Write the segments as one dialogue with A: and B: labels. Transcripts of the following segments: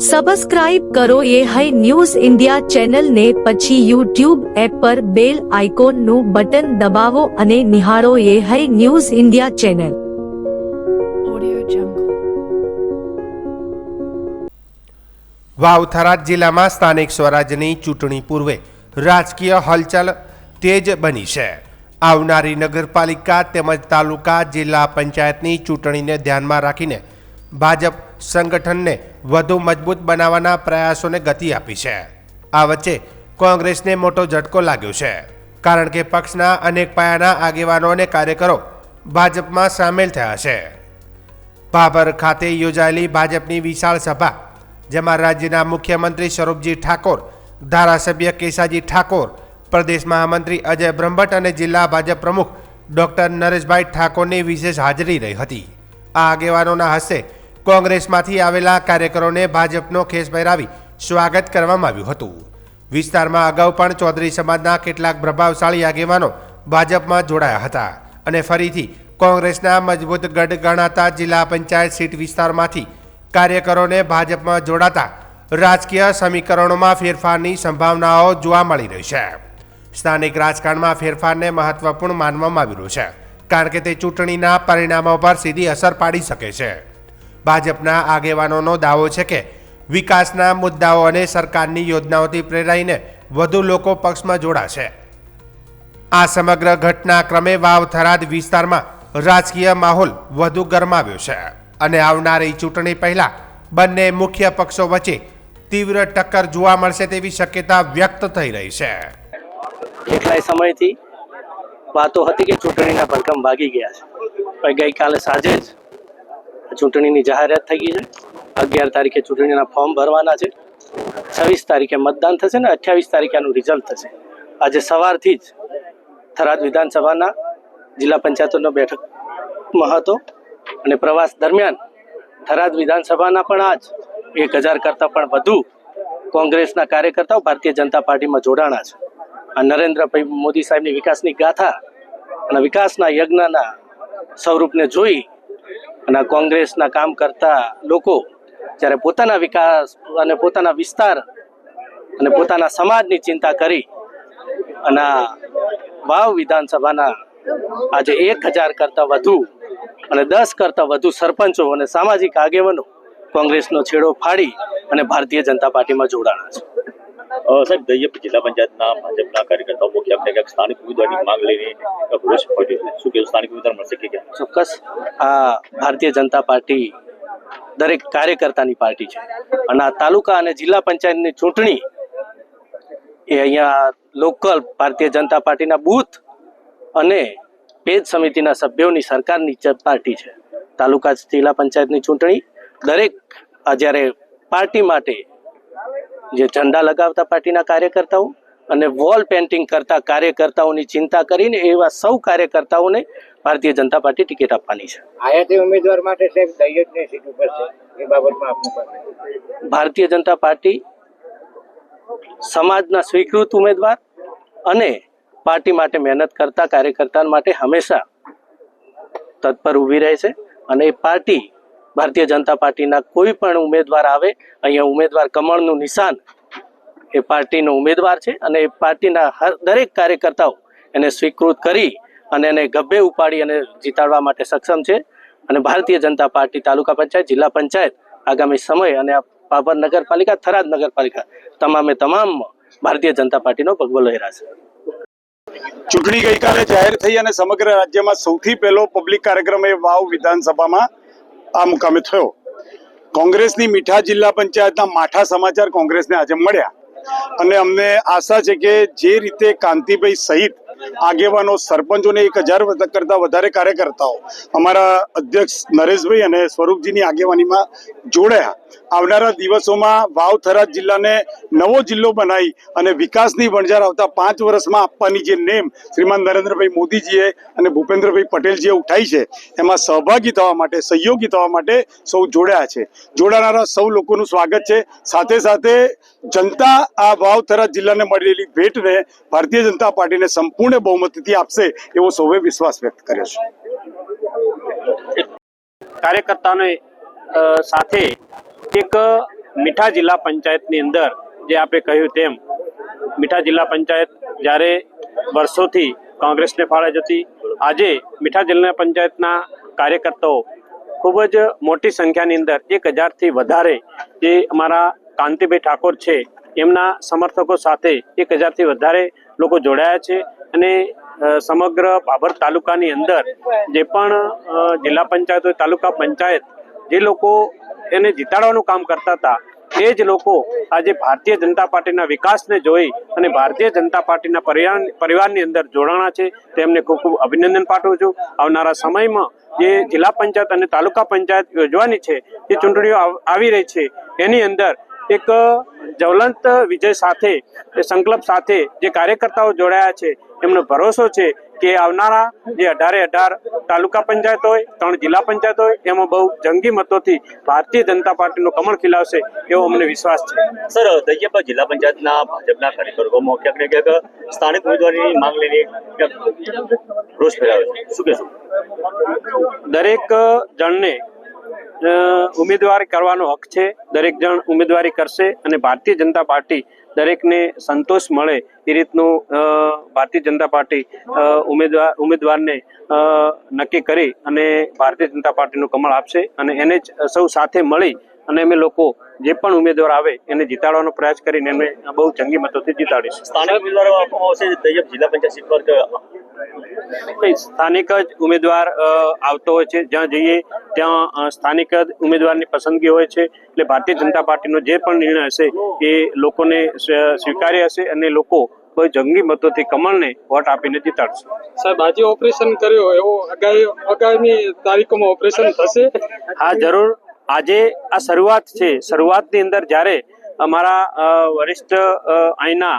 A: Subscribe કરો ये है न्यूज़ इंडिया चैनल ने પછી YouTube એપ પર બેલ આઇકોનનું બટન દબાવો અને નિહાળો ये है news India channel.
B: Vav Tharad જિલ્લામાં સ્થાનિક સ્વરાજ્યની ચૂંટણી પૂર્વે રાજકીય હલચલ તેજ બની છે। આવનારી નગરપાલિકા તેમજ તાલુકા જિલ્લા પંચાયતની ચૂંટણીને ધ્યાનમાં રાખીને ભાજપ સંગઠનને વધુ મજબૂત બનાવવાના પ્રયાસોને ગતિ આપી છે। આ વચ્ચે કોંગ્રેસને મોટો ઝટકો લાગ્યો છે, કારણ કે પક્ષના અનેક પાયાના આગેવાનો અને કાર્યકરો ભાજપમાં સામેલ થયા છે। ભાભર ખાતે યોજાયેલી ભાજપની વિશાળ સભા, જેમાં રાજ્યના મુખ્યમંત્રી સ્વરૂપજી ઠાકોર, ધારાસભ્ય કેસાજી ઠાકોર, પ્રદેશ મહામંત્રી અજય બ્રહ્મભટ્ટ અને જિલ્લા ભાજપ પ્રમુખ ડોક્ટર નરેશભાઈ ઠાકોરની વિશેષ હાજરી રહી હતી। આ આગેવાનોના હસ્તે કોંગ્રેસમાંથી આવેલા કાર્યકરોને ભાજપનો ખેસ પહેરાવી સ્વાગત કરવામાં આવ્યું હતું। વિસ્તારમાં અગાઉ પણ ચૌધરી સમાજના કેટલાક પ્રભાવશાળી આગેવાનો ભાજપમાં જોડાયા હતા અને ફરીથી કોંગ્રેસના મજબૂત ગઢ ગણાતા જિલ્લા પંચાયત સીટ વિસ્તારમાંથી કાર્યકરોને ભાજપમાં જોડાતા રાજકીય સમીકરણોમાં ફેરફારની સંભાવનાઓ જોવા મળી રહી છે। સ્થાનિક રાજકારણમાં ફેરફારને મહત્વપૂર્ણ માનવામાં આવી રહ્યું છે, કારણ કે તે ચૂંટણીના પરિણામો પર સીધી અસર પાડી શકે છે। ભાજપના આગેવાનોનો દાવો છે કે વિકાસના મુદ્દાઓ અને સરકારની યોજનાઓથી પ્રેરાઈને વધુ લોકો પક્ષમાં જોડાશે। આ સમગ્ર ઘટનાક્રમે વાવ થરાદ વિસ્તારમાં રાજકીય માહોલ વધુ ગરમાવ્યો છે અને આવનારી ચૂંટણી પહેલા બંને મુખ્ય પક્ષો વચ્ચે તીવ્ર ટક્કર જોવા મળશે તેવી શક્યતા વ્યક્ત થઈ રહી છે।
C: કેટલાય સમયથી વાતો હતી કે ચૂંટણીના ભડકમ ભાગી ગયા છે, પણ ગઈકાલે સાંજે જ ચૂંટણીની જાહેરાત થઈ ગઈ છે। 11 તારીખે ચૂંટણીના ફોર્મ ભરવાના છે, 26 તારીખે મતદાન થશે ને 28 તારીખે આનું રિઝલ્ટ થશે। આજે સવારથી જ થરાદ વિધાનસભાના જિલ્લા પંચાયતનો બેઠકમાં હતો અને પ્રવાસ દરમિયાન થરાદ વિધાનસભાના પણ આજ 1000 કરતાં પણ વધુ કોંગ્રેસના કાર્યકર્તાઓ ભારતીય જનતા પાર્ટીમાં જોડાણા છે। આ નરેન્દ્રભાઈ મોદી સાહેબની વિકાસની ગાથા અને વિકાસના યજ્ઞના સ્વરૂપને જોઈ અને કોંગ્રેસના કામ કરતા લોકો જ્યારે પોતાના વિકાસ અને પોતાના વિસ્તાર અને પોતાના સમાજની ચિંતા કરી અને વાવ વિધાનસભાના આજે 1000 કરતાં વધુ અને 10 કરતાં વધુ સરપંચો અને સામાજિક આગેવાનો કોંગ્રેસનો છેડો ફાડી અને ભારતીય જનતા પાર્ટીમાં જોડાણા છે।
D: સાહેબ, દૈયપ જિલ્લા પંચાયતના ભાજપના કાર્યકર્તાઓ ક્યાંક ને ક્યાંક સ્થાનિક ઉમેદવારની માંગ લઈને રોષ ફાટ્યો છે। શું કહેવું, સ્થાનિક ઉમેદવાર મળશે કે કેમ?
C: ચોક્કસ આ ભારતીય જનતા પાર્ટી દરેક કાર્યકર્તાની પાર્ટી છે અને આ તાલુકા અને જિલ્લા પંચાયતની ચૂંટણી એ અહીંયા લોકલ ભારતીય જનતા પાર્ટીના બૂથ અને પેજ સમિતિના સભ્યોની સરકારની પાર્ટી છે। તાલુકા જિલ્લા પંચાયતની ચૂંટણી દરેક જ્યારે પાર્ટી માટે જે ઝંડા લગાવતા પાર્ટીના કાર્યકર્તાઓ અને વોલ પેઇન્ટિંગ કરતા કાર્યકર્તાઓની ચિંતા કરીને એવા સૌ કાર્યકર્તાઓને ભારતીય જનતા પાર્ટી ટિકિટ આપવાની છે।
E: આયાતી ઉમેદવાર માટે સાહેબ દૈયતની સીટ ઉપર છે, એ બાબતમાં આપનું કહો।
C: ભારતીય જનતા પાર્ટી સમાજના સ્વીકૃત ઉમેદવાર અને પાર્ટી માટે મહેનત કરતા કાર્યકર્તા માટે હંમેશા તત્પર ઊભી રહે છે અને એ પાર્ટી ભારતીય જનતા પાર્ટીના કોઈ પણ ઉમેદવાર આવે, અહીંયા ઉમેદવાર કમળનું નિશાન એ પાર્ટીનો ઉમેદવાર છે અને એ પાર્ટીના દરેક કાર્યકર્તાઓ એને સ્વીકૃત કરી અને એને ગભે ઉપાડી અને જીતાડવા માટે સક્ષમ છે અને ભારતીય જનતા પાર્ટી તાલુકા પંચાયત, જિલ્લા પંચાયત આગામી સમય અને ભાભર નગરપાલિકા, થરાદ નગરપાલિકા તમામે તમામ ભારતીય જનતા પાર્ટીનો ભગવો લહેરાશે।
F: ચૂંટણી ગઈકાલે જાહેર થઈ અને સમગ્ર રાજ્યમાં સૌથી પહેલો પબ્લિક કાર્યક્રમ એ વાવ વિધાનસભામાં આ મુકામે થયો। કોંગ્રેસની મીઠા જિલ્લા પંચાયતના માઠા સમાચાર કોંગ્રેસને આજે મળ્યા અને અમને આશા છે કે જે રીતે કાંતિભાઈ સહિત આગેવાનો, સરપંચોને 1000 કરતાં વધારે કાર્યકર્તાઓ અમારા અધ્યક્ષ નરેશભાઈ અને સ્વરૂપજીની આગેવાનીમાં જોડાયા, આવનારા દિવસોમાં વાવ થરાદ જિલ્લાને નવો જિલ્લો બનાવી અને વિકાસની વણઝાર આવતા 5 વર્ષમાં આપવાની જે નેમ શ્રીમાન નરેન્દ્રભાઈ મોદીજીએ અને ભૂપેન્દ્રભાઈ પટેલજીએ ઉઠાઈ છે, એમાં સહભાગી થવા માટે, સહયોગી થવા માટે સૌ જોડાયા છે। જોડાનારા સૌ લોકોનું સ્વાગત છે। સાથે સાથે જનતા આ વાવ થરાદ જિલ્લાને મળેલી ભેટને ભારતીય જનતા પાર્ટીને સંપૂર્ણ બહુમતીથી આપશે એવો સૌએ વિશ્વાસ વ્યક્ત કર્યો છે।
G: કાર્યકર્તાઓને સાથે એક મીઠા જિલ્લા પંચાયતની અંદર જે આપણે કહ્યું તેમ મીઠા જિલ્લા પંચાયત જ્યારે વર્ષોથી કોંગ્રેસને ફાળે જતી, આજે મીઠા જિલ્લા પંચાયતના કાર્યકર્તાઓ ખૂબ જ મોટી સંખ્યાની અંદર 1000થી વધારે જે અમારા કાંતિભાઈ ઠાકોર છે એમના સમર્થકો સાથે 1000થી વધારે લોકો જોડાયા છે અને સમગ્ર બાબર તાલુકાની અંદર જે પણ જિલ્લા પંચાયત હોય, તાલુકા પંચાયત, જે લોકો એને જીતાડવાનું કામ કરતા હતા એ જ લોકો આજે ભારતીય જનતા પાર્ટીના વિકાસને જોઈ અને ભારતીય જનતા પાર્ટીના પરિવારની અંદર જોડાણા છે. તેમને ખૂબ ખૂબ અભિનંદન પાઠવું છું. આવનારા સમયમાં જે જિલ્લા પંચાયત અને તાલુકા પંચાયત યોજવાની છે, જે ચૂંટણીઓ આવી રહી છે, એની અંદર એક જ્વલંત વિજય સાથે, સંકલ્પ સાથે જે કાર્યકર્તાઓ જોડાયા છે એમનો ભરોસો છે કે આવનારા જે 18 તાલુકા પંચાયત હોય, 3 જિલ્લા પંચાયત હોય, એમાં બહુ જંગી મતોથી ભારતીય જનતા પાર્ટીનું કમળ ખીલાવશે એવો અમને વિશ્વાસ છે.
D: સર, દરિયાપુર જિલ્લા પંચાયતના ભાજપના કાર્યકરોમાં ક્યાંક ને ક્યાંક સ્થાનિક ઉમેદવારીની માંગ લઈને રોષ ફેલાવ્યો છે, શું કહેશો?
G: દરેક જણને ઉમેદવારી કરવાનો હક છે. દરેક જણ ઉમેદવારી કરશે અને ભારતીય જનતા પાર્ટી દરેકને સંતોષ મળે એ રીતનું ભારતીય જનતા પાર્ટી ઉમેદવારને નક્કી કરી અને ભારતીય જનતા પાર્ટીનું કમળ આપશે અને એને જ સૌ સાથે મળી અને અમે લોકો જે પણ ઉમેદવાર આવે એને જીતાડવાનો પ્રયાસ કરીને એને બહુ જંગી મતોથી જીતાડીશું.
D: સ્થાનિક ઉમેદવારો આપવામાં આવશે દરિયાપુર જિલ્લા પંચાયત સીટ પર કે
G: સ્થાનિક જ ઉમેદવાર આવતો હોય છે. જ્યાં જઈએ ત્યાં સ્થાનિક જ ઉમેદવારની પસંદગી હોય છે. એટલે ભારતીય જનતા પાર્ટીનો જે પણ નિર્ણય હશે એ લોકોને સ્વીકાર્ય હશે અને લોકો કોઈ જંગી મતોથી કમળને વોટ આપીને જીતાડશે.
H: સાહેબ, આજે ઓપરેશન કર્યો એવો આગામી તારીખોમાં ઓપરેશન થશે?
G: હા, જરૂર. આજે આ શરૂઆત છે. શરૂઆતની અંદર જ્યારે અમારા વરિષ્ઠ અહીંના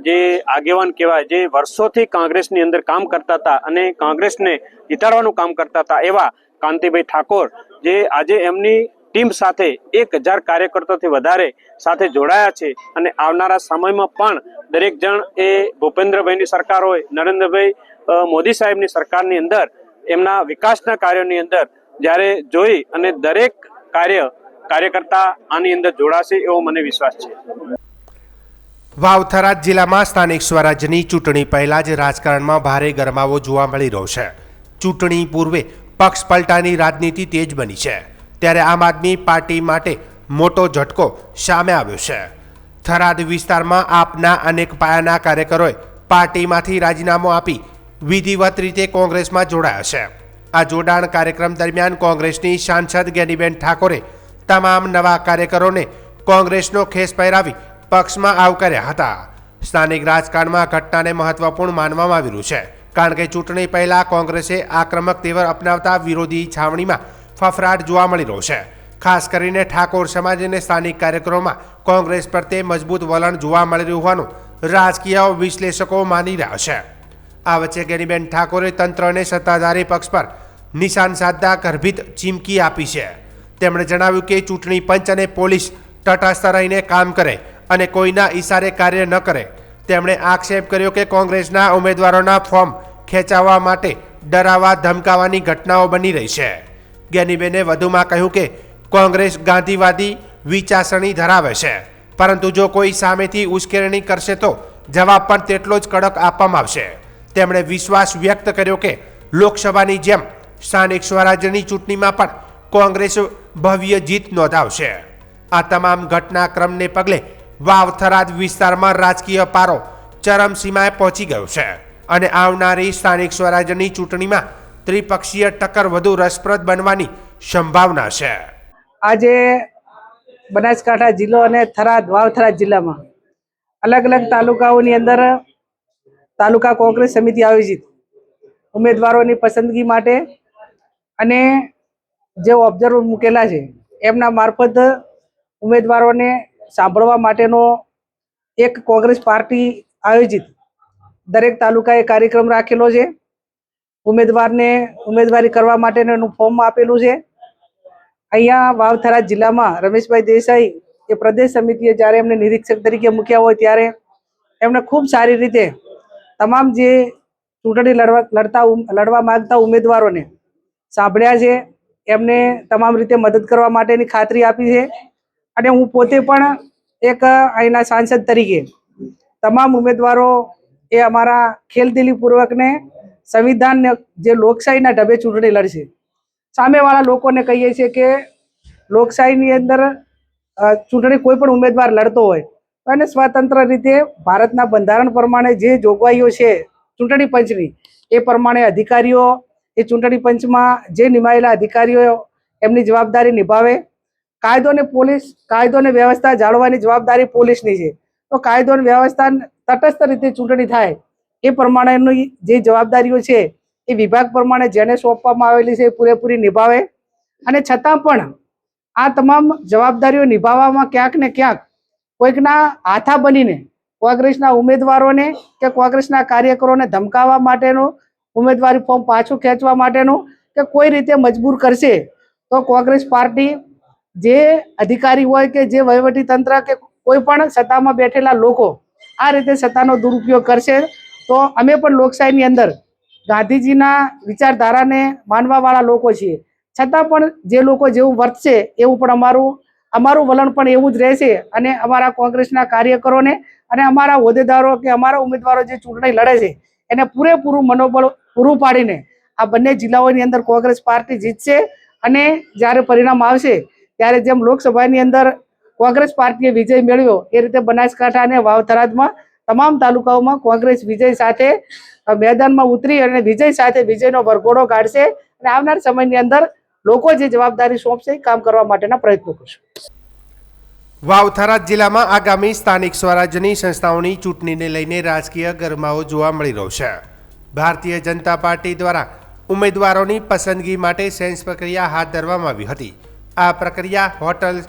G: જે આગેવાન કહેવાય, જે વર્ષોથી કોંગ્રેસની અંદર કામ કરતા હતા અને કોંગ્રેસને જીતાડવાનું કામ કરતા હતા, એવા કાંતિભાઈ ઠાકોર જે આજે એમની ટીમ સાથે 1000 કાર્યકર્તાઓથી વધારે સાથે જોડાયા છે અને આવનારા સમયમાં પણ દરેક જણ એ ભૂપેન્દ્રભાઈની સરકાર હોય, નરેન્દ્રભાઈ મોદી સાહેબની સરકારની અંદર એમના વિકાસના કાર્યોની અંદર જ્યારે જોઈ અને દરેક કાર્યકર્તા આની અંદર જોડાશે એવો મને વિશ્વાસ છે.
B: વાવ-થરાદ જિલ્લામાં સ્થાનિક સ્વરાજ્યની ચૂંટણી પહેલા જ રાજકારણમાં ભારે ગરમાવો જોવા મળી રહ્યો છે. ચૂંટણી પૂર્વે પક્ષ પલટાની રાજનીતિ તેજ બની છે, ત્યારે આમ આદમી પાર્ટી માટે મોટો ઝટકો સામે આવ્યો છે. થરાદ વિસ્તારમાં આપના અનેક પાયાના કાર્યકરોએ પાર્ટીમાંથી રાજીનામું આપી વિધિવત રીતે કોંગ્રેસમાં જોડાયા છે. આ જોડાણ કાર્યક્રમ દરમિયાન કોંગ્રેસની સાંસદ જ્ઞાનીબેન ઠાકોરે તમામ નવા કાર્યકરોને કોંગ્રેસનો ખેસ પહેરાવી પક્ષમાં આવકાર્યા હતા. સ્થાનિક રાજકારણમાં ઘટનાને મહત્વપૂર્ણ માનવામાં આવી રહ્યું છે, કારણ કે ચૂંટણી પહેલા કોંગ્રેસે આક્રમક તેવર અપનાવતા વિરોધી છાવણીમાં ફફડાટ જોવા મળી રહ્યો છે. ખાસ કરીને ઠાકોર સમાજ અને સ્થાનિક કાર્યકરોમાં કોંગ્રેસ પ્રત્યે મજબૂત વલણ જોવા મળી રહ્યું હોવાનું રાજકીય વિશ્લેષકો માની રહ્યા છે. આ વચ્ચે જ્ઞાનીબેન ઠાકોરે તંત્ર અને સત્તાધારી પક્ષ પર નિશાન સાધતા ગર્ભિત ચીમકી આપી છે. તેમણે જણાવ્યું કે ચૂંટણી પંચ અને પોલીસ તટસ્થ રહીને કામ કરે અને કોઈના ઈશારે કાર્ય ન કરે. તેમણે આક્ષેપ કર્યો કે કોંગ્રેસના ઉમેદવારોના ફોર્મ ખેંચાવવા માટે ડરાવવા ધમકાવવાની ઘટનાઓ બની રહી છે. જ્ઞાનીબેને વધુમાં કહ્યું કે કોંગ્રેસ ગાંધીવાદી વિચારસરણી ધરાવે છે, પરંતુ જો કોઈ સામેથી ઉશ્કેરણી કરશે તો જવાબ પણ તેટલો જ કડક આપવામાં આવશે. તેમણે વિશ્વાસ વ્યક્ત કર્યો કે લોકસભાની જેમ સ્થાનિક સ્વરાજ્યની ચૂંટણીમાં પણ કોંગ્રેસ ભવ્ય જીત નોંધાવશે. આ તમામ ઘટનાક્રમને પગલે વાવ-થરાદ વિસ્તારમાં રાજકીય પારો ચરમસીમાએ પહોંચી ગયો છે અને આવનારી સ્થાનિક સ્વરાજ્યની ચૂંટણીમાં ત્રિપક્ષીય ટક્કર વધુ રસપ્રદ બનવાની સંભાવના છે.
I: આજે બનાસકાંઠા જિલ્લો અને વાવ-થરાદ જિલ્લામાં અલગ અલગ તાલુકાઓની અંદર તાલુકા કોંગ્રેસ સમિતિ આયોજિત ઉમેદવારોની પસંદગી માટે અને જે ઓબ્ઝર્વર મૂકેલા છે એમના મારફત ઉમેદવારોને સાંભળવા માટેનો એક કોંગ્રેસ પાર્ટી આયોજિત દરેક તાલુકાએ કાર્યક્રમ રાખેલો છે. ઉમેદવારને ઉમેદવારી કરવા માટેનું ફોર્મ આપેલું છે. અહીંયા વાવ-થરાદ જિલ્લામાં રમેશભાઈ દેસાઈ એ પ્રદેશ સમિતિએ જ્યારે એમને નિરીક્ષક તરીકે મૂક્યા હોય ત્યારે એમણે ખૂબ સારી રીતે તમામ જે ચૂંટણી લડવા માંગતા ઉમેદવારોને સાંભળ્યા છે. એમને તમામ રીતે મદદ કરવા માટેની ખાતરી આપી છે અને હું પોતે પણ એક અહીંના સાંસદ તરીકે તમામ ઉમેદવારો એ અમારા ખેલદિલીપૂર્વકને સંવિધાન જે લોકશાહીના ઢબે ચૂંટણી લડશે. સામેવાળા લોકોને કહીએ છીએ કે લોકશાહીની અંદર ચૂંટણી કોઈ પણ ઉમેદવાર લડતો હોય અને સ્વતંત્ર રીતે ભારતના બંધારણ પ્રમાણે જે જોગવાઈઓ છે ચૂંટણી પંચની એ પ્રમાણે અધિકારીઓ એ ચૂંટણી પંચમાં જે નિમાયેલા અધિકારીઓ એમની જવાબદારી નિભાવે. કાયદો અને વ્યવસ્થા જાળવવાની જવાબદારી પોલીસની છે. તો કાયદો અને વ્યવસ્થા તટસ્થ રીતે ચૂંટણી થાય એ પ્રમાણેની જે જવાબદારીઓ છે એ વિભાગ પ્રમાણે જેને સોંપવામાં આવેલી છે એ પૂરેપૂરી નિભાવે. અને છતાં પણ આ તમામ જવાબદારીઓ નિભાવવામાં ક્યાંક ને ક્યાંક કોઈકના હાથા બનીને કોંગ્રેસના ઉમેદવારોને કે કોંગ્રેસના કાર્યકરોને ધમકાવવા માટેનું ઉમેદવારી ફોર્મ પાછું ખેંચવા માટેનું કે કોઈ રીતે મજબૂર કરશે તો કોંગ્રેસ પાર્ટી જે અધિકારી હોય કે જે વહીવટીતંત્ર કે કોઈ પણ સત્તામાં બેઠેલા લોકો આ રીતે સત્તાનો દુરુપયોગ કરશે તો અમે પણ લોકશાહીની અંદર ગાંધીજીના વિચારધારાને માનવાવાળા લોકો છીએ. છતાં પણ જે લોકો જેવું વર્તશે એવું પણ અમારું વલણ પણ એવું જ રહેશે. અને અમારા કોંગ્રેસના કાર્યકરોને અને અમારા હોદ્દેદારો કે અમારા ઉમેદવારો જે ચૂંટણી લડે છે એને પૂરેપૂરું મનોબળ પૂરું પાડીને આ બંને જિલ્લાઓની અંદર કોંગ્રેસ પાર્ટી જીતશે. અને જ્યારે પરિણામ આવશે ત્યારે જેમ લોકસભાની અંદર કોંગ્રેસ પાર્ટીએ વિજય મેળવ્યો એ રીતે બનાસકાંઠા અને વાવ થરાદમાં તમામ તાલુકાઓમાં કોંગ્રેસ વિજય સાથે મેદાનમાં ઉતરી અને વિજય સાથે વિજયનો વરઘોડો કાઢશે. અને આવનાર સમયની અંદર લોકો જે જવાબદારી સોંપશે એ કામ કરવા માટેના પ્રયત્નો કરશે.
B: વાવ થરાદ જિલ્લામાં આગામી સ્થાનિક સ્વરાજ્યની સંસ્થાઓની ચૂંટણીને લઈને રાજકીય ગરમાવો જોવા મળી રહ્યો છે. ભારતીય જનતા પાર્ટી દ્વારા ઉમેદવારોની પસંદગી માટે સેન્સ પ્રક્રિયા હાથ ધરવામાં આવી હતી. આ પ્રક્રિયા હોટલ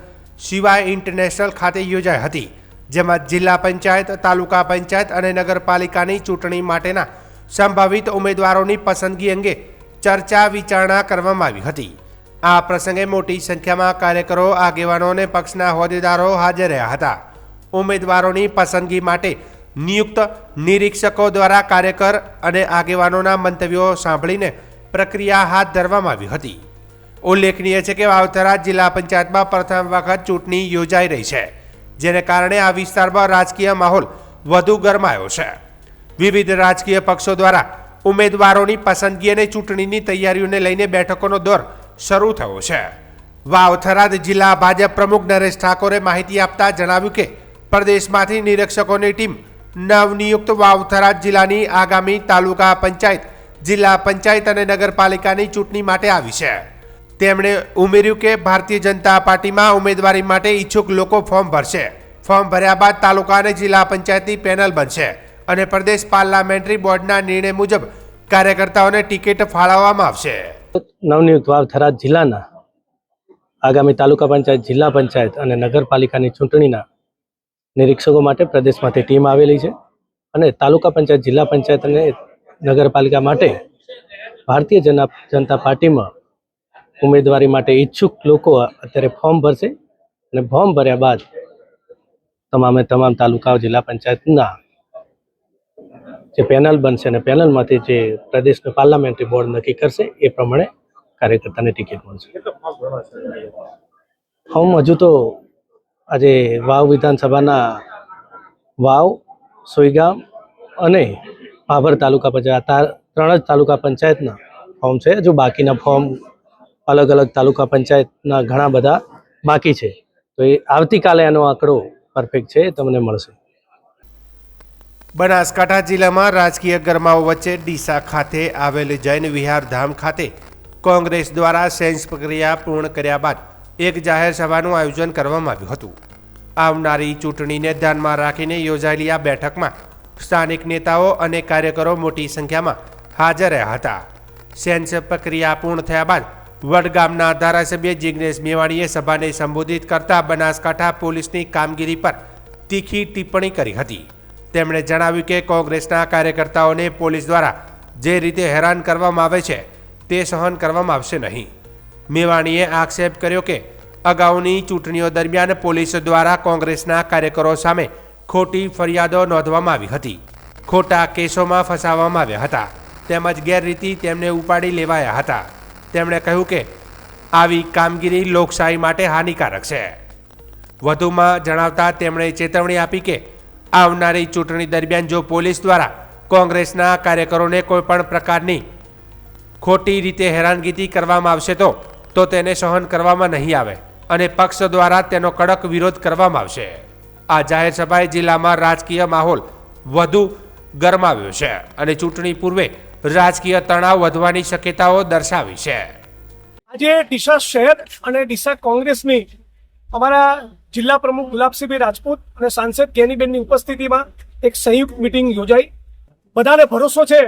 B: શિવાય ઇન્ટરનેશનલ ખાતે યોજાઈ હતી, જેમાં જિલ્લા પંચાયત, તાલુકા પંચાયત અને નગરપાલિકાની ચૂંટણી માટેના સંભવિત ઉમેદવારોની પસંદગી અંગે ચર્ચા વિચારણા કરવામાં આવી હતી. આ પ્રસંગે મોટી સંખ્યામાં કાર્યકરો, આગેવાનો અને પક્ષના હોદ્દેદારો હાજર રહ્યા હતા. ઉમેદવારોની પસંદગી માટે નિયુક્ત નિરીક્ષકો દ્વારા કાર્યકર અને આગેવાનોના મંતવ્યો સાંભળીને પ્રક્રિયા હાથ ધરવામાં આવી હતી. ઉલ્લેખનીય છે કે વાવ થરાદ જિલ્લા પંચાયતમાં પ્રથમ વખત ચૂંટણી યોજાઈ રહી છે, જેને કારણે આ વિસ્તારમાં રાજકીય માહોલ વધુ ગરમાયો છે. વિવિધ રાજકીય પક્ષો દ્વારા ઉમેદવારોની પસંદગી અને ચૂંટણીની તૈયારીઓને લઈને બેઠકોનો દોર શરૂ થયો છે. વાવ થરાદ જિલ્લા ભાજપ પ્રમુખ નરેશ ઠાકોરે માહિતી આપતા જણાવ્યું કે પ્રદેશમાંથી નિરીક્ષકોની ટીમ નવનિયુક્ત વાવ થરાદ જિલ્લાની આગામી તાલુકા પંચાયત, જિલ્લા પંચાયત અને નગરપાલિકાની ચૂંટણી માટે આવી છે. તેમણે ઉમેર્યું કે ભારતીય જનતા પાર્ટીમાં ઉમેદવારી માટે ઈચ્છુક લોકો ફોર્મ ભરશે. ફોર્મ ભર્યા બાદ તાલુકા અને જિલ્લા પંચાયતની પેનલ બનશે અને પ્રદેશ પાર્લામેન્ટરી બોર્ડના નિર્ણય મુજબ કાર્યકર્તાઓને ટિકિટ ફાળવવામાં આવશે.
C: નવનિયુક્ત વાવ થરાદ જિલ્લાના આગામી તાલુકા પંચાયત, જિલ્લા પંચાયત અને નગરપાલિકાની ચૂંટણીના નિરીક્ષકો માટે પ્રદેશમાંથી ટીમ આવેલી છે. અને તાલુકા પંચાયત, જિલ્લા પંચાયત અને નગરપાલિકા માટે ભારતીય જનતા પાર્ટીમાં ઉમેદવારી માટે ઈચ્છુક લોકો અત્યારે ફોર્મ ભરશે. અને ફોર્મ ભર્યા બાદ તમામ તાલુકાઓ, જિલ્લા પંચાયતના જે પેનલ બનશે અને પેનલમાંથી જે પ્રદેશનું પાર્લામેન્ટરી બોર્ડ નક્કી કરશે એ પ્રમાણે કાર્યકર્તાને ટિકિટ મળશે. ફોર્મ હજુ તો આજે વાવ વિધાનસભાના વાવ, સોઈગામ અને ભાભર તાલુકા પંચાયત, આ 3 જ તાલુકા પંચાયતના ફોર્મ છે. હજુ બાકીના ફોર્મ અલગ અલગ તાલુકા પંચાયતના ઘણા બધા બાકી છે. તો એ આવતીકાલે એનો આંકડો પરફેક્ટ છે એ તમને મળશે.
B: બનાસકાંઠા જિલ્લામાં રાજકીય ગરમાવો વચ્ચે ડીસા ખાતે આવેલ જૈન વિહાર ધામ ખાતે કોંગ્રેસ દ્વારા સેન્સ પ્રક્રિયા પૂર્ણ કર્યા બાદ એક જાહેર સભાનું આયોજન કરવામાં આવ્યું હતું. આવનારી ચૂંટણીને ધ્યાનમાં રાખીને યોજાયેલી આ બેઠકમાં સ્થાનિક નેતાઓ અને કાર્યકરો મોટી સંખ્યામાં હાજર રહ્યા હતા. સેન્સ પ્રક્રિયા પૂર્ણ થયા બાદ વડગામના ધારાસભ્ય જિગ્નેશ મેવાણીએ સભાને સંબોધિત કરતા બનાસકાંઠા પોલીસની કામગીરી પર તીખી ટિપ્પણી કરી હતી. તેમણે જણાવ્યું કે કોંગ્રેસના કાર્યકર્તાઓને પોલીસ દ્વારા જે રીતે હેરાન કરવામાં આવે છે તે સહન કરવામાં આવશે નહીં. મેવાણીએ આક્ષેપ કર્યો કે અગાઉની ચૂંટણીઓ દરમિયાન પોલીસ દ્વારા કોંગ્રેસના કાર્યકરો સામે ખોટી ફરિયાદો નોંધવામાં આવી હતી, ખોટા કેસોમાં ફસાવવામાં આવ્યા હતા, તેમજ ગેરરીતિ તેમને ઉપાડી લેવાયા હતા. તેમણે કહ્યું કે આવી કામગીરી લોકશાહી માટે હાનિકારક છે. વધુમાં જણાવતા તેમણે ચેતવણી આપી કે આવનારી ચૂંટણી દરમિયાન જો પોલીસ દ્વારા કોંગ્રેસના કાર્યકરોને કોઈપણ પ્રકારની ખોટી રીતે હેરાનગતિ કરવામાં આવશે તો તેને સહન કરવામાં નહીં આવે અને પક્ષ દ્વારા તેનો કડક વિરોધ કરવામાં આવશે. આ જાહેર સભાએ જિલ્લામાં રાજકીય માહોલ વધુ ગરમાવ્યો છે અને ચૂંટણી પૂર્વે રાજકીય તણાવ વધવાની શક્યતાઓ દર્શાવી છે.
J: આજે ડીસા શહેર અને ડીસા કોંગ્રેસની અમારા જિલ્લા પ્રમુખ ગુલાબસિંહભાઈ રાજપૂત અને સાંસદ જ્ઞાનીબેનની ઉપસ્થિતિમાં એક સંયુક્ત મિટિંગ યોજાઈ. બધાને ભરોસો છે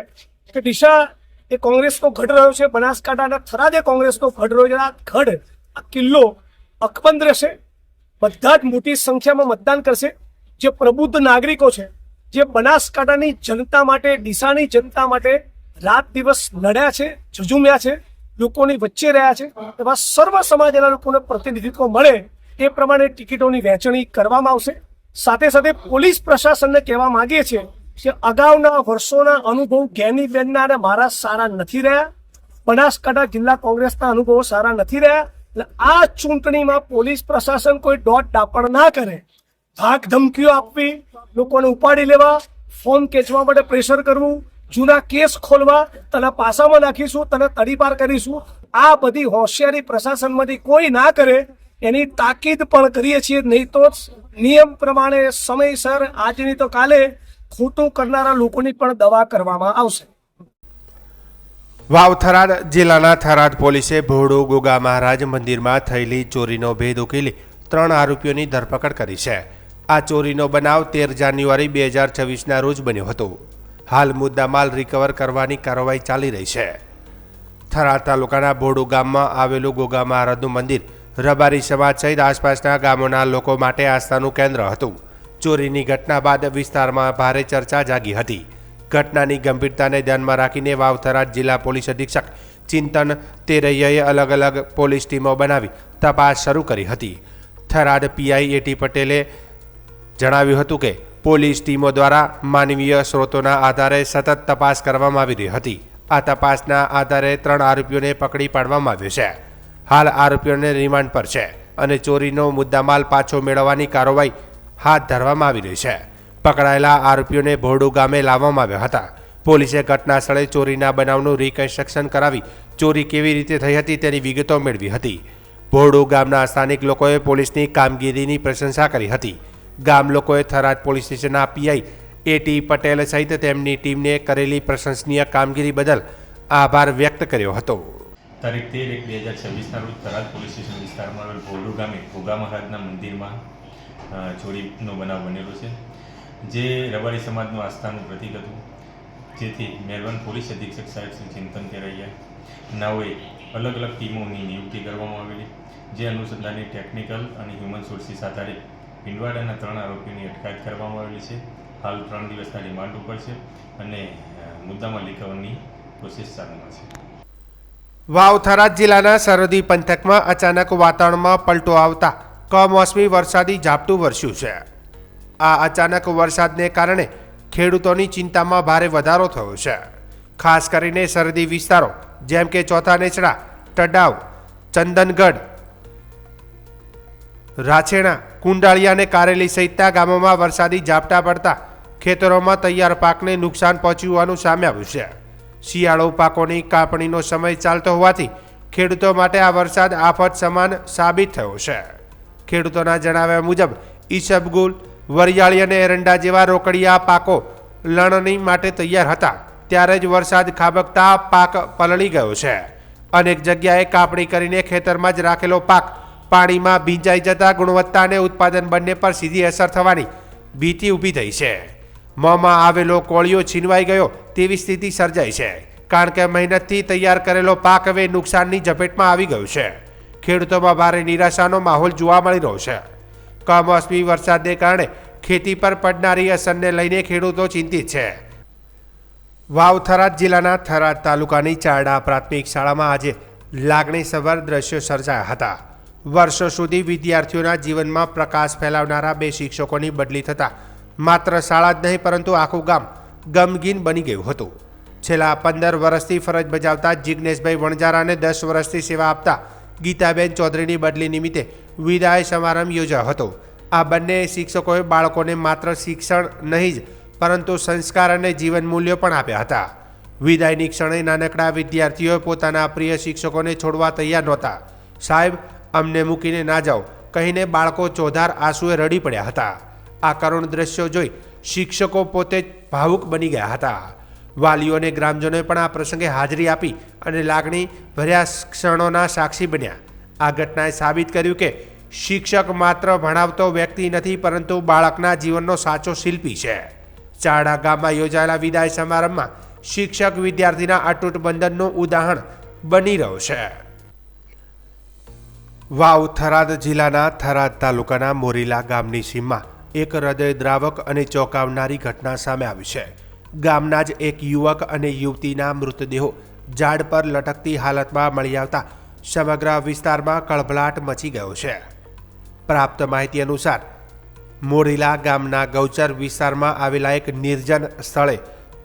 J: કે ડીસા એ કોંગ્રેસનો ગઢ રહ્યો છે, બનાસકાંઠાના થરાદ એ કોંગ્રેસનો ગઢ રહ્યો છે. આ ગઢ, આ કિલ્લો અકબંધ રહેશે. બધા જ મોટી સંખ્યામાં મતદાન કરશે. જે પ્રબુદ્ધ નાગરિકો છે, જે બનાસકાંઠાની જનતા માટે, ડીસાની જનતા માટે રાત દિવસ લડ્યા છે, ઝઝુમ્યા છે, લોકોની વચ્ચે રહ્યા છે, એવા સર્વ સમાજના લોકોને પ્રતિનિધિત્વ મળે એ પ્રમાણે ટિકિટોની વહેંચણી કરવામાં આવશે. સાથે સાથે પોલીસ પ્રશાસનને કહેવા માંગીએ છીએ કે અગાઉના વર્ષોના અનુભવ જ્ઞાનીબેનના અને મારા સારા નથી રહ્યા, બનાસકાંઠા જિલ્લા કોંગ્રેસના અનુભવો સારા નથી રહ્યા. એટલે આ ચૂંટણીમાં પોલીસ પ્રશાસન કોઈ દોડ ડાપણ ના કરે, ધાક ધમકીઓ આપવી, લોકોને ઉપાડી લેવા, ફોન ખેંચવા માટે પ્રેશર કરવું, જૂના કેસ ખોલવા, તને પાસામાં નાખીશું, તને તડીપાર કરીશું, આ બધી હોશિયારી પ્રશાસનમાંથી કોઈ ના કરે એની તાકીદ પણ કરીએ છીએ. નહીં તો નિયમ પ્રમાણે સમયસર આજની તો કાલે ખોટું કરનારા લોકોની પણ દવા કરવામાં આવશે.
B: વાવ થરાદ જિલ્લાના થરાદ પોલીસે ભોળુ ગોગા મહારાજ મંદિરમાં થયેલી ચોરીનો ભેદ ઉકેલી 3 આરોપીઓની ધરપકડ કરી છે. આ ચોરીનો બનાવ 13 જાન્યુઆરી 2026ના રોજ બન્યો હતો. હાલ મુદ્દામાલ રિકવર કરવાની કાર્યવાહી ચાલી રહી છે. થરાદ તાલુકાના ભોળુ ગામમાં આવેલું ગોગા મહારાજનું મંદિર રબારી સમાજ સહિત આસપાસના ગામોના લોકો માટે આસ્થાનું કેન્દ્ર હતું. ચોરીની ઘટના બાદ વિસ્તારમાં ભારે ચર્ચા જાગી હતી. ઘટનાની ગંભીરતાને ધ્યાનમાં રાખીને વાવ થરાદ જિલ્લા પોલીસ અધિક્ષક ચિંતન તેરૈયાએ અલગ અલગ પોલીસ ટીમો બનાવી તપાસ શરૂ કરી હતી. થરાદ પીઆઈ એટી પટેલે જણાવ્યું હતું કે પોલીસ ટીમો દ્વારા માનવીય સ્ત્રોતોના આધારે સતત તપાસ કરવામાં આવી રહી હતી. આ તપાસના આધારે 3 આરોપીઓને પકડી પાડવામાં આવ્યો છે. હાલ આરોપીઓને રિમાન્ડ પર છે અને ચોરીનો મુદ્દામાલ પાછો મેળવવાની કાર્યવાહી હાથ ધરવામાં આવી રહી છે. પકડાયેલા આરોપીઓને ભોરડુ ગામે લાવવામાં આવ્યા હતા. પોલીસે ઘટના સ્થળે ચોરીના બનાવનું રિકન્સ્ટ્રક્શન કરાવી ચોરી કેવી રીતે થઈ હતી તેની વિગતો મેળવી હતી. ભોરડુ ગામના સ્થાનિક લોકોએ પોલીસની કામગીરીની પ્રશંસા કરી હતી. ગામ લોકોએ થરાદ પોલીસ સ્ટેશનના પીઆઈ એટી પટેલ સહિત તેમની ટીમને કરેલી પ્રશંસનીય કામગીરી બદલ આભાર વ્યક્ત કર્યો હતો.
K: તારીખ 13/1/2026ના રોજ થરાદ પોલીસ સ્ટેશન વિસ્તારમાં આવેલ ભોરડુ ગામે ગોગા મહારાજના મંદિરમાં ચોરીનો બનાવ બનેલો છે, જે રબારી સમાજનું આસ્થાનું પ્રતીક હતું. જેથી મહેરબાન પોલીસ અધિક્ષક સાહેબ શ્રી ચિંતન તેરૈયા નાઓએ અલગ અલગ ટીમોની નિયુક્તિ કરવામાં આવેલી, જે અનુસંધાને ટેકનિકલ અને હ્યુમન સોર્સિસ આધારે પિંડવાડાના 3 આરોપીઓની અટકાયત કરવામાં આવેલી છે. હાલ 3 દિવસના રિમાન્ડ ઉપર છે અને મુદ્દામાં રિકવરની પ્રોસેસ ચાલુમાં છે.
B: વાવ થરાદ જિલ્લાના સરહદી પંથકમાં અચાનક વાતાવરણમાં પલટો આવતા કમોસમી વરસાદી ઝાપટું વરસ્યું છે. આ અચાનક વરસાદને કારણે ખેડૂતોની ચિંતામાં ભારે વધારો થયો છે. ખાસ કરીને સરહદી વિસ્તારો જેમ કે ચોથા નેચડા, ટડાવ, ચંદનગઢ, રાછેણા, કુંડાળિયા અને કારેલી સહિતના ગામોમાં વરસાદી ઝાપટા પડતા ખેતરોમાં તૈયાર પાકને નુકસાન પહોંચ્યું હોવાનું સામે આવ્યું છે. શિયાળુ પાકોની કાપણીનો સમય ચાલતો હોવાથી ખેડૂતો માટે આ વરસાદ આફત સમાન સાબિત થયો છે. ખેડૂતોના જણાવ્યા મુજબ ઈસબગુલ, વરિયાળી અને એરંડા જેવા રોકડિયા પાકો લણણી માટે તૈયાર હતા ત્યારે જ વરસાદ ખાબકતા પાક પલળી ગયો છે. અનેક જગ્યાએ કાપણી કરીને ખેતરમાં જ રાખેલો પાક પાણીમાં ભીંજાઈ જતા ગુણવત્તા અને ઉત્પાદન બંને પર સીધી અસર થવાની ભીતિ ઊભી થઈ છે. મોંમાં આવેલો કોળિયો છીનવાઈ ગયો તેવી સ્થિતિ સર્જાઈ છે, કારણ કે મહેનતથી તૈયાર કરેલો પાક હવે નુકસાનની ઝપેટમાં આવી ગયો છે. ખેડૂતોમાં ભારે નિરાશાનો માહોલ જોવા મળી રહ્યો છે. કમોસમી વરસાદને કારણે ખેતી પર પડનારી અસરને લઈને ખેડૂતો ચિંતિત છે. વાવ થરાદ જિલ્લાના થરાદ તાલુકાની ચારડા પ્રાથમિક શાળામાં આજે લાગણીસભર દ્રશ્યો સર્જાયા હતા. વર્ષો સુધી વિદ્યાર્થીઓના જીવનમાં પ્રકાશ ફેલાવનારા 2 શિક્ષકોની બદલી થતાં માત્ર શાળા જ નહીં પરંતુ આખું ગામ ગમગીન બની ગયું હતું. છેલ્લા 15 વર્ષથી ફરજ બજાવતા જિજ્ઞેશભાઈ વણજારાને 10 વર્ષથી સેવા આપતા ગીતાબેન ચૌધરીની બદલી નિમિત્તે વિદાય સમારંભ યોજાયો હતો. આ બંને શિક્ષકોએ બાળકોને માત્ર શિક્ષણ નહીં જ પરંતુ સંસ્કાર અને જીવન મૂલ્યો પણ આપ્યા હતા. વિદાયની ક્ષણે નાનકડા વિદ્યાર્થીઓએ પોતાના પ્રિય શિક્ષકોને છોડવા તૈયાર નહોતા. સાહેબ, અમને મૂકીને ના જાઓ કહીને બાળકો ચોધાર આંસુએ રડી પડ્યા હતા. આ કરુણ દ્રશ્યો જોઈ શિક્ષકો પોતે જ ભાવુક બની ગયા હતા. વાલીઓ અને ગ્રામજનોએ પણ આ પ્રસંગે હાજરી આપી અને લાગણી ભર્યા ક્ષણોના સાક્ષી બન્યા. આ ઘટનાએ સાબિત કર્યું કે શિક્ષક માત્ર ભણાવતો વ્યક્તિ નથી પરંતુ બાળકના જીવનનો સાચો શિલ્પી છે. ચારડા ગામમાં યોજાયેલા વિદાય સમારંભમાં શિક્ષક વિદ્યાર્થીના અતૂટ બંધનનું ઉદાહરણ બની રહ્યો છે. વાવ થરાદ જિલ્લાના થરાદ તાલુકાના મોરીલા ગામની સીમમાં એક હૃદયદ્રાવક અને ચોંકાવનારી ઘટના સામે આવી છે. ગામના જ એક યુવક અને યુવતીના મૃતદેહો ઝાડ પર લટકતી હાલતમાં મળી આવતા સમગ્ર વિસ્તારમાં કળભળાટ મચી ગયો છે. પ્રાપ્ત માહિતી અનુસાર મોરીલા ગામના ગૌચર વિસ્તારમાં આવેલા એક નિર્જન સ્થળે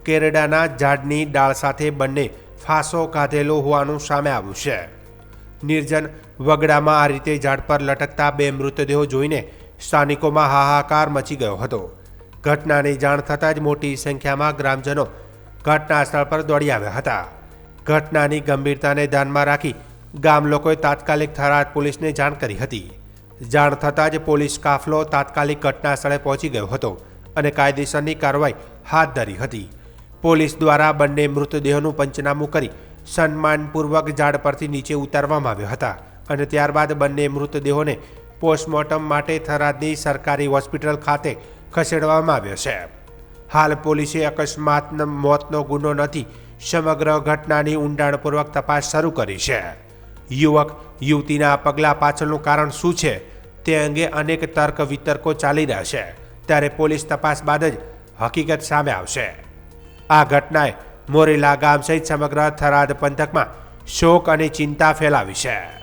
B: કેરડાના ઝાડની ડાળ સાથે બંને ફાંસો કાઢેલો હોવાનું સામે આવ્યું છે. નિર્જન વગડામાં આ રીતે ઝાડ પર લટકતા બે મૃતદેહો જોઈને સ્થાનિકોમાં હાહાકાર મચી ગયો હતો. ઘટનાની જાણ થતાં જ મોટી સંખ્યામાં ગ્રામજનો ઘટના સ્થળ પર દોડી આવ્યા હતા. ઘટનાની ગંભીરતાને ધ્યાનમાં રાખી ગામ લોકોએ તાત્કાલિક થરાદ પોલીસને જાણ કરી હતી. જાણ થતાં જ પોલીસ કાફલો તાત્કાલિક ઘટના સ્થળે પહોંચી ગયો હતો અને કાયદેસરની કાર્યવાહી હાથ ધરી હતી. પોલીસ દ્વારા બંને મૃતદેહોનું પંચનામું કરી સન્માનપૂર્વક ઝાડ પરથી નીચે ઉતારવામાં આવ્યા હતા અને ત્યારબાદ બંને મૃતદેહોને પોસ્ટમોર્ટમ માટે થરાદની સરકારી હોસ્પિટલ ખાતે ખસેડવામાં આવ્યો છે. હાલ પોલીસે અકસ્માત મોતનો ગુનો નથી સમગ્ર ઘટનાની ઊંડાણપૂર્વક તપાસ શરૂ કરી છે. યુવક યુવતીના પગલાં પાછળનું કારણ શું છે તે અંગે અનેક તર્ક વિતર્કો ચાલી રહ્યા છે. ત્યારે પોલીસ તપાસ બાદ જ હકીકત સામે આવશે. આ ઘટનાએ મોરેલા ગામ સહિત સમગ્ર થરાદ પંથકમાં શોક અને ચિંતા ફેલાવી છે.